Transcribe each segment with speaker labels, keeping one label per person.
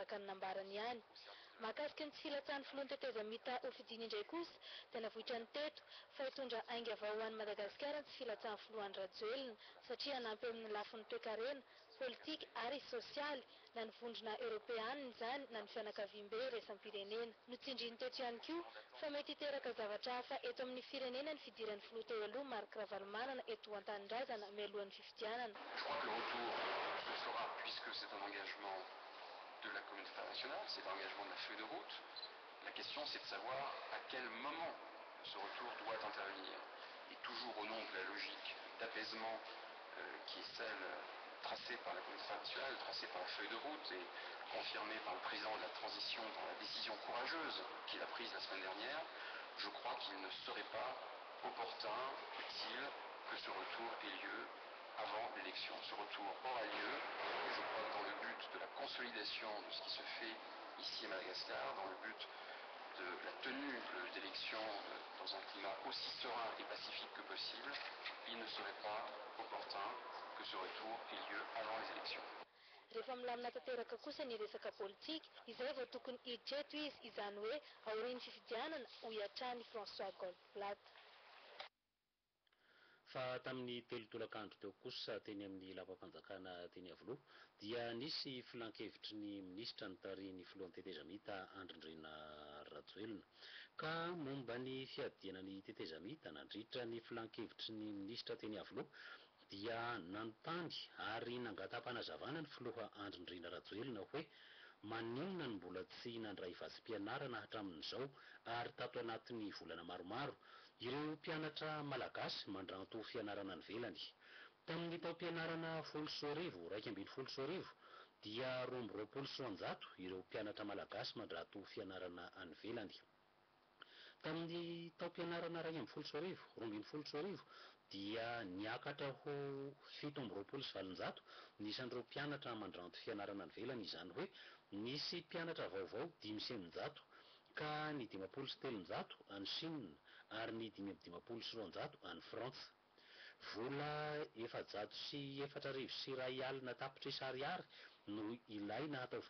Speaker 1: araka ny nambarany ihany. Mahakasika ny tsy filatsahany filohan'ny teteza mita Ofidiny indray kosa dia navohitra ny teto fa hitondra ainga vahoan'ny Madagasikara ny tsy filatsahan'ny filohan'ny Rajoelina satria hanampy amin'ny lafin'ny toe-karena politika ary sosialy na ny vondrona Europeanina izany na ny fianakaviam-be iraisam-pirenena. Notsindriany teto ihany koa fa mety hiteraka zavatra hafa eto amin'ny firenena ny fidiran'ny filoha teo aloha Marc Ravalomanana eto an-tanindrazana mialohan'ny fifidianana.
Speaker 2: Je crois que le retour se fera puisque c'est un engagement de la communauté internationale, c'est un engagement de la feuille de route. La question c'est de savoir à quel moment ce retour doit intervenir. Et toujours au nom de la logique d'apaisement qui est celle tracée par la communauté internationale, tracée par la feuille de route et confirmée par le président de la transition dans la décision courageuse qu'il a prise la semaine dernière, je crois qu'il ne serait pas opportun, utile, que ce retour ait lieu avant l'élection. Ce retour aura lieu, et je crois que dans le but de la consolidation de ce qui se fait ici à Madagascar, dans le but de la tenue d'élections dans un climat aussi serein et pacifique que possible, il ne serait pas opportun que ce retour ait lieu avant les élections.
Speaker 1: Rehefa milamina tanteraka kosa ny resaka politika, izay vao tokony hiditra eto izy izany hoe aorian'ny fifidianana ho hiatrany François Goldblatt.
Speaker 3: Fa tamin'ny telo tolakandro teo kosa teny amin'ny lapam-panjakana teny Avoloha dia nisy filan-kevitry ny minisitra nitarihin'ny filohan'ny teteza mita Andry Rajoelina ka momba ny fiadiana ny teteza mita nandritra ny filan-kevitry ny minisitra teny Avoloha dia nanontany ary nangata-panazavana ny filoha Andry Rajoelina hoe maninona ny mbola tsy nandray vazim-pianarana hatramin'izao ary tato anatin'ny volana maromaro ireo mpianatra malagasy mandranto fianarana any velany. Tamin'ny taom-pianarana 10 raika ambin'ny 10 dia 220 ireo mpianatra malagasy mandranto fianarana any velany. Tamin'ny taom-pianarana 220 dia niakatra ho 720 nisan'ireo mpianatra mandranto fianarana any velany, izany hoe nisy mpianatra vaovao 500 ka ny 530 any Chine ary ny 520 any Frantsa. Vola 404,1 tapitrisa ariary no ilaina atao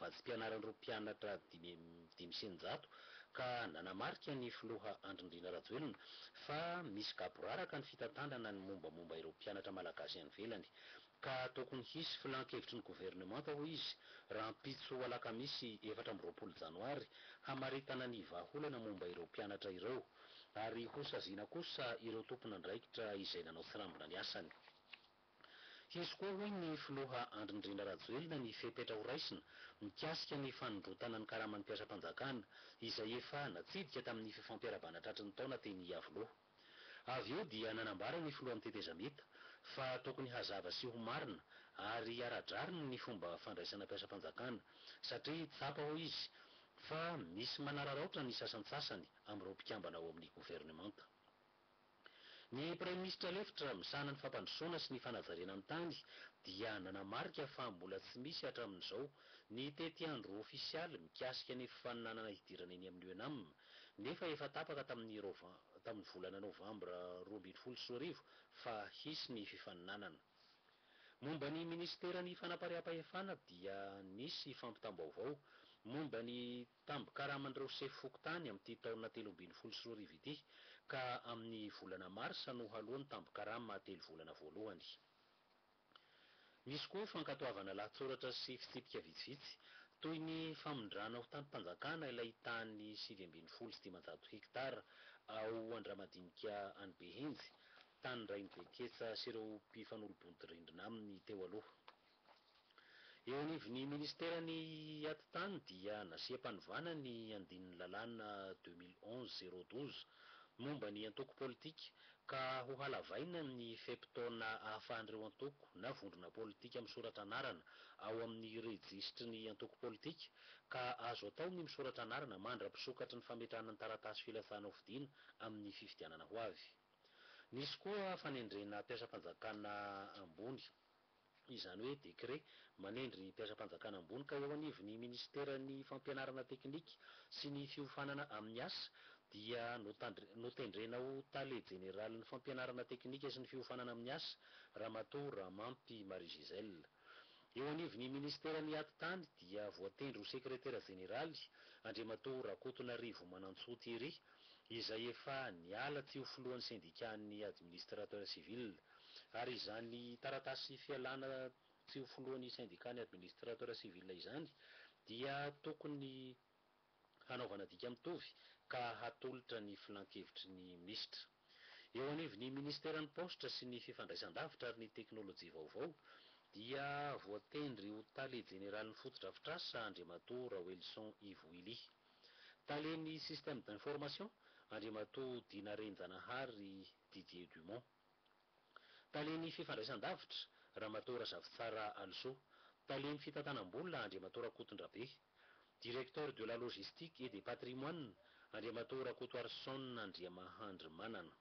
Speaker 3: vazim-pianaran'ireo mpianatra 500 ka nanamarika ny filoha Andry Rajoelina fa misy gaboraraka ny fitatandana ny mombamomba ireo mpianatra malagasy any velany ka tokony hisy filan-kevitry ny gouvernemanta ho izy raha mpitso alakamisy 24 janoary hamaritana ny vahaolana momba ireo mpianatra ireo ary hosaziana kosa ireo tompon'andraikitra izay nanao sirambina ny asany. Izy koa hoe ny filoha Andry Rajoelina ny fepetra ho raisina mikasika ny fanondrotana ny karaman'ny mpiasam-panjakana izay efa natsidika tamin'ny fifampiarabana tratrin'ny taona teny Avoloha. Avy eo dia nanambara ny filohan'ny teteza mita fa tokony hazava sy ho marina ary aradrariny ny fomba fandraisana mpiasam-panjakana satria tsapa ho izy fa misy manararaotra ny sasansasany amin'ireo mpikambana ao amin'ny gouvernemanta. Ny Premier Ministra lefitra misahana ny fampandrosoana sy ny fanajariana amin'ny tany dia nanamarika fa mbola tsy misy hatramin'izao ny tety andro ofisialy mikasika ny fifaninanana hidirana eny amin'ny UNAM nefa efa tapaka tamin'ny volana Novambra 2020 fa hisy ny fifaninanana. Momba ny ministera ny fanapaream-pahefana dia nisy fampitam-baovao momba ny tambo-karaman'ireo sefy fokontany amin'ity taona 2020 ity ka amin'ny volana marsa no halohan'ny tambo-karama 3 volana voalohany. Misy koa fankatoavana lahatsoratra sy fitsipika vitsivitsy toy ny famondrana ho tany-panjakana ilay tany 720 hektara ao Andramadinika any Behenjy tany Rainy Beketsa sy ireo mpifanolo-bodirindrina aminy teo aloha. Eo anivon'ny ministera ny atitany dia nasiam-panovana ny andinin'ny lalàna 2011-012 momba ny antoko politika ka ho halavaina ny fepitaona ahafahan'ireo antoko na vondrona politika misoratra anarana ao amin'ny rejistry ny antoko politika ka azo atao ny misoratra anarana mandra-pisokatry ny fametrahana ny taratasy filatsahana hofidiana amin'ny fifidianana ho avy. Nisy koa fanendrena mpiasam-panjakana ambony, izany hoe décret manendry mpiasam-panjakana ambony ka eo anivon'ny ministera ny fampianarana teknika sy ny fiofanana amin'ny asa dia notendrena ho tale jeneraly ny fampianarana teknika sy ny fiofanana amin'ny asa Ramatoa Ramampy Marie Giselle. Eo anivon'ny ministeran'ny atitany dia voatendry ho sekretera jeneraly Andriamatoa Rakotonarivo Manantsoty izay efa niala tsy ho filohan'ny syndicat-ny administrateur civil, ary izany taratasy fialana tsy ho filohan'ny syndicat-ny administrateur civil izany dia tokony hanaovana dika mitovy ka hatolotra ny filan-kevitry ny minisitra. Eo anivon'ny ministeran'ny posta sy ny fifandraisan-davitra ary ny teknôlôjia vaovao dia voatendry ho tale jeneralin'ny fotodrafitrasa Andriamatoa Rawelson Ivo Ily, talen'ny système d'information Andriamatoa Dina Renjanahary Didier Dumont, talen'ny fifandraisan-davitra Ramatoa Razavitsara Also, talen'ny fitantanam-bola Andriamatoa Rakotondrabe, directeur de la logistique et des patrimoines Andriamatoa Rakoto Arson Andriamahandry Manana.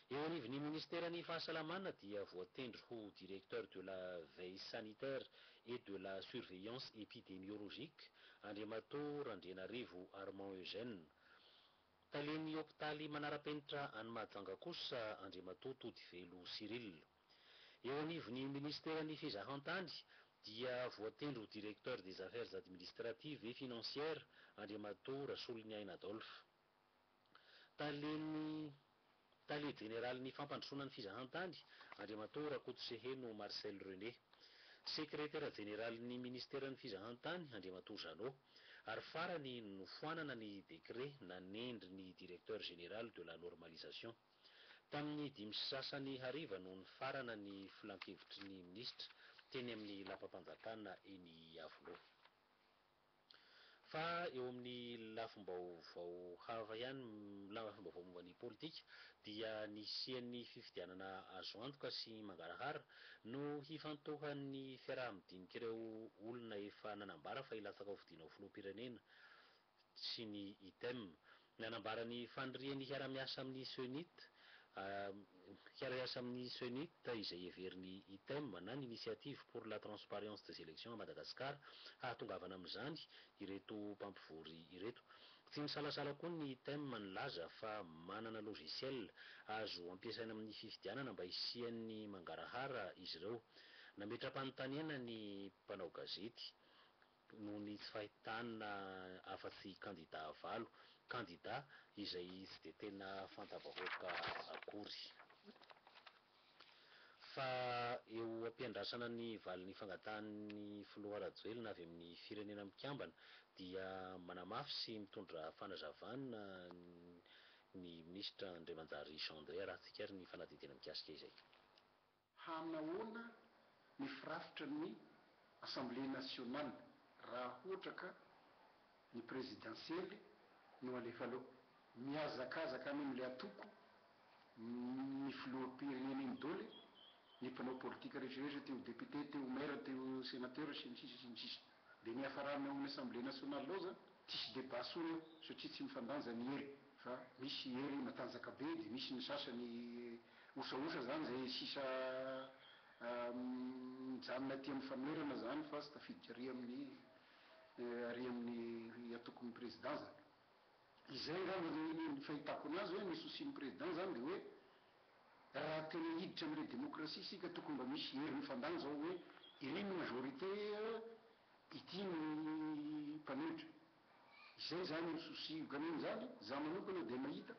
Speaker 3: Eo anivon'ny ministeran'ny fahasalamana dia voatendry ho directeur de la veille sanitaire et de la surveillance épidémiologique Andriamatoa Randrianarivo Armand Eugène, talen'ny hôpitaly manara-penitra any Mahajanga kosa Andriamatoa Todivelo Cyril. Eo anivon'ny ministeran'ny fizahantany dia voatendry ho directeur des affaires administratives et financières Andriamatoa Rasoloniaina Adolphe, tale jeneralin'ny fampandrosoanan'ny fizahantany Andriamatoa Rakoto Seheno Marcel René, sekretera jeneralin'ny ministeran'ny fizahantany Andriamatoa Janot, ary farany nofoanana ny décret nanendry ny directeur général de la normalisation. Tamin'ny 5 sasany hariva no nifarana ny filan-kevitry ny minisitra teny amin'ny lapam-panjakana eny Avoloha. Fa eo amin'ny lafim-baovao hafa ihany, lafim-baovao momba ny politika dia nisian'ny fifidianana azo antoka sy mangarahara no hifantohan'ny fiaraha-midinika ireo olona efa nanambara fa hilatsaka ho fidiana ho filoham-pirenena sy ny ITEM, nanambara ny fanirian'ny hiara-miasa amin'ny SENIT, hiara-miasa amin'ny SENIT izay heverin'ny ITEM na ny initiative pour la transparence des élections à Madagascar hahatongavana amin'izany ireto mpampivory ireto. Tsy misalasala koa ny ITEM nilaza fa manana logiciel azo ampiasaina amin'ny fifidianana mba hisian'ny mangarahara izy ireo. Nametra-panontaniana ny mpanao gazety noho ny tsy fahitana afa-tsy kandida valo, kandida izay tsy dia tena fantavahoaka akory. Fa eo ampiandrasana ny valin'ny fangatahan'ny filoha Rajoelina avy amin'ny firenena mikambana dia manamafy sy mitondra fanazavana ny ministra Andriamanjary Jean André raha tsika ary ny fanadidina mikasika izay.
Speaker 4: Hanahoana ny firafitra ny Assemblée nationale raha ohatra ka ny présidentielle no alefa aloha miazakazaka any amin'ilay atoko ny filoham-pirenena iny daholo ny mpanao politika rehetrarehetra, teo député, teo maire, teo sénateur sy ny sisa dia ny hafarana amin'ny Assemblée nationale lao zany tsisy débat solo satria tsy mifandanja ny hery, fa misy hery matanjaka be dia misy ny sasany osaosa zany zay sisa mijanona aty amin'ny fanoerana zany fa tsy tafiditra ary amin'ny atokon'ny président zany. Izay raha ny fahitako anazy hoe ny souci-ny président zany dia hoe raha tena hiditra amin'ilay démocratie sika tokony mba misy hery mifandanja ao hoe iry ny majorité, ity ny mpanohitra. Izay zany ny souci ganiny zany za manokana dia mahita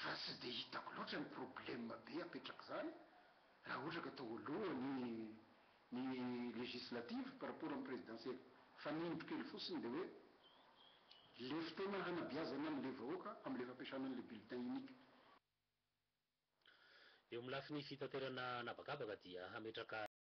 Speaker 4: fa tsy dia hitako loatra ny problème be apetraka zany raha ohatra ka atao aloha ny législative par rapport amin'ny présidentielle, fa nindro kely fotsiny dia hoe le fotoana hanabeazana amin'ilay vahoaka amin'ilay fampiasana an'ilay bulletin unique.
Speaker 3: Eo amin'ny lafiny fitaterana anabakabaka dia hametraka